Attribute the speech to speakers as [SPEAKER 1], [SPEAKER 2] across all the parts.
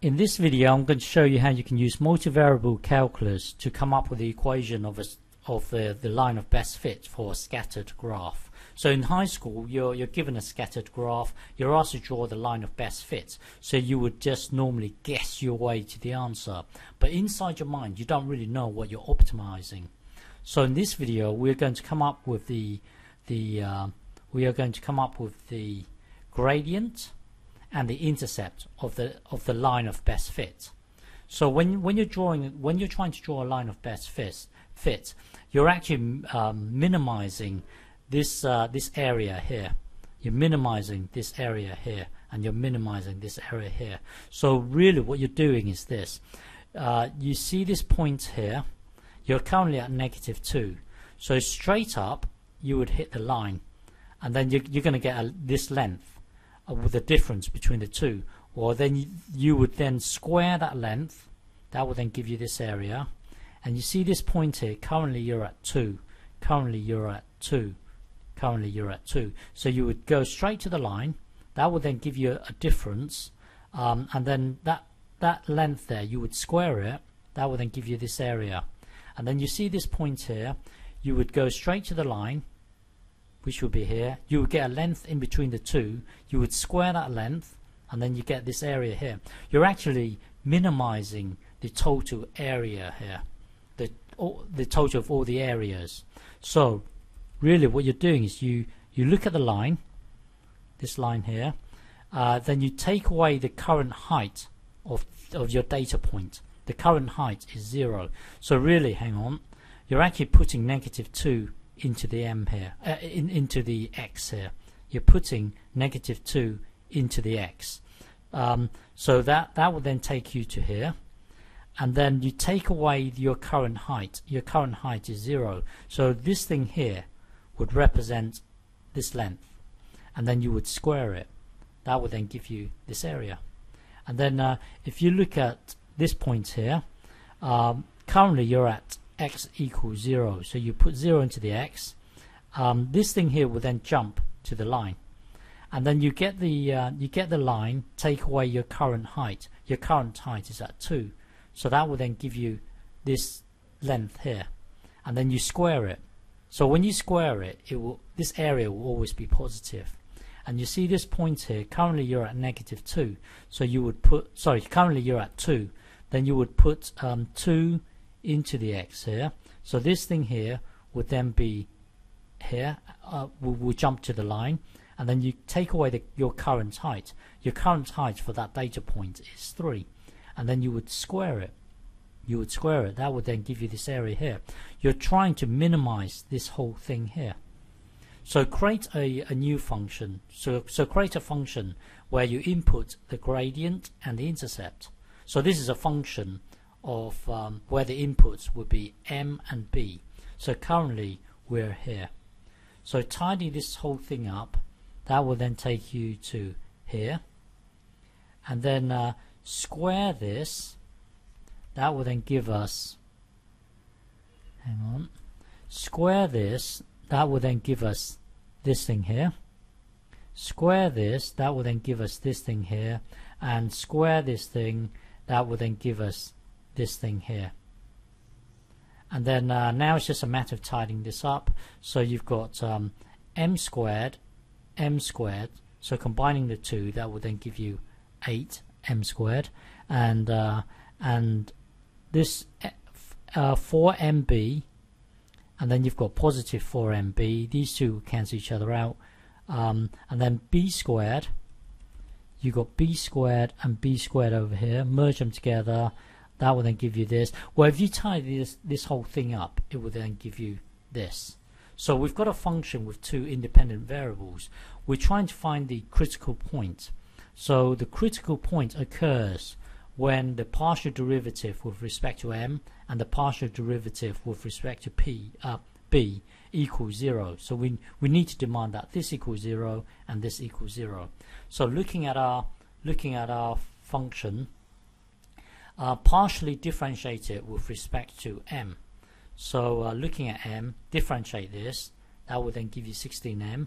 [SPEAKER 1] In this video, I'm going to show you how you can use multivariable calculus to come up with the equation of the line of best fit for a scattered graph. So in high school, you're given a scattered graph, you're asked to draw the line of best fit. So you would just normally guess your way to the answer. But inside your mind, you don't really know what you're optimizing. So in this video, we're going to come up with the gradient and the intercept of the line of best fit. So when you're trying to draw a line of best fit, you're actually minimizing this area here. You're minimizing this area here, and you're minimizing this area here. So really, what you're doing is this. You see this point here. You're currently at -2. So straight up, you would hit the line, and then you're going to get this length. With the difference between the two, or then you would then square that length. That will then give you this area, and you see this point here. Currently you're at 2. Currently you're at 2. Currently you're at 2. So you would go straight to the line. That will then give you a difference, and then that length there, you would square it. That will then give you this area, and then you see this point here. You would go straight to the line, which would be here. You would get a length in between the two. You would square that length, and then you get this area here. You're actually minimizing the total area here, the total of all the areas. So really what you're doing is you look at the line, this line here, then you take away the current height of your data point. The current height is 0. So really, hang on, you're actually putting -2 into the m here, into the x here. You're putting -2 into the x. So that will then take you to here, and then you take away your current height. Your current height is 0. So this thing here would represent this length, and then you would square it. That would then give you this area. And then if you look at this point here, currently you're at x equals 0, so you put 0 into the x. This thing here will then jump to the line, and then you get the line. Take away your current height. Your current height is at 2, so that will then give you this length here, and then you square it. So when you square it, this area will always be positive. And you see this point here. Currently you're at -2, so you would put, currently you're at 2. Then you would put 2 into the x here. So this thing here would then be here, will jump to the line, and then you take away your current height. Your current height for that data point is 3, and then you would square it. You would square it. That would then give you this area here. You're trying to minimize this whole thing here. So create a new function. So create a function where you input the gradient and the intercept. So this is a function of where the inputs would be m and b. So currently we're here. So tidy this whole thing up. That will then take you to here, and then square this. That will then give us, hang on, square this. That will then give us this thing here. Square this. That will then give us this thing here, and square this thing. That will then give us this thing here. And then now it's just a matter of tidying this up. So you've got m squared, so combining the two, that will then give you 8m squared, and this 4mb, and then you've got positive 4mb. These two cancel each other out, and then b squared. You've got b squared and b squared over here. Merge them together. That will then give you this. Well, if you tidy this whole thing up, it will then give you this. So we've got a function with two independent variables. We're trying to find the critical point. So the critical point occurs when the partial derivative with respect to m and the partial derivative with respect to b equals 0. So we need to demand that this equals 0 and this equals 0. So looking at our function, partially differentiate it with respect to m. So looking at m, differentiate this. That will then give you 16m.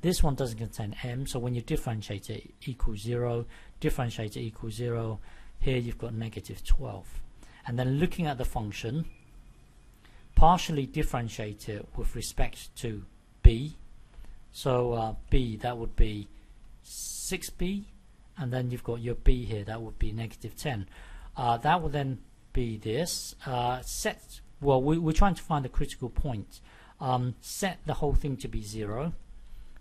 [SPEAKER 1] This one doesn't contain m, so when you differentiate it equals 0, differentiate it equals 0. Here you've got negative 12. And then looking at the function, partially differentiate it with respect to b. So b, that would be 6b, and then you've got your b here, that would be negative 10. That will then be this. We're trying to find a critical point. Set the whole thing to be 0.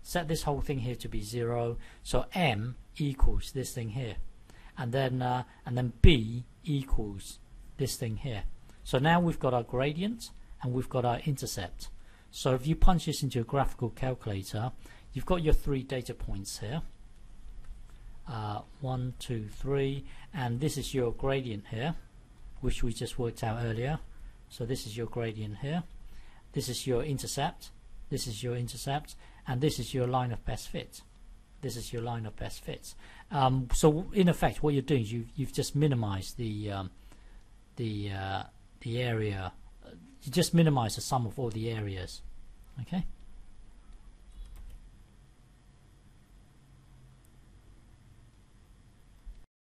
[SPEAKER 1] Set this whole thing here to be 0. So m equals this thing here, and then b equals this thing here. So now we've got our gradient and we've got our intercept. So if you punch this into a graphical calculator, you've got your 3 data points here. 1, 2, 3, and this is your gradient here, which we just worked out earlier. So this is your gradient here. This is your intercept. This is your intercept, and this is your line of best fit. This is your line of best fit. So in effect, what you're doing is you've just minimized the area. You just minimize the sum of all the areas. Okay.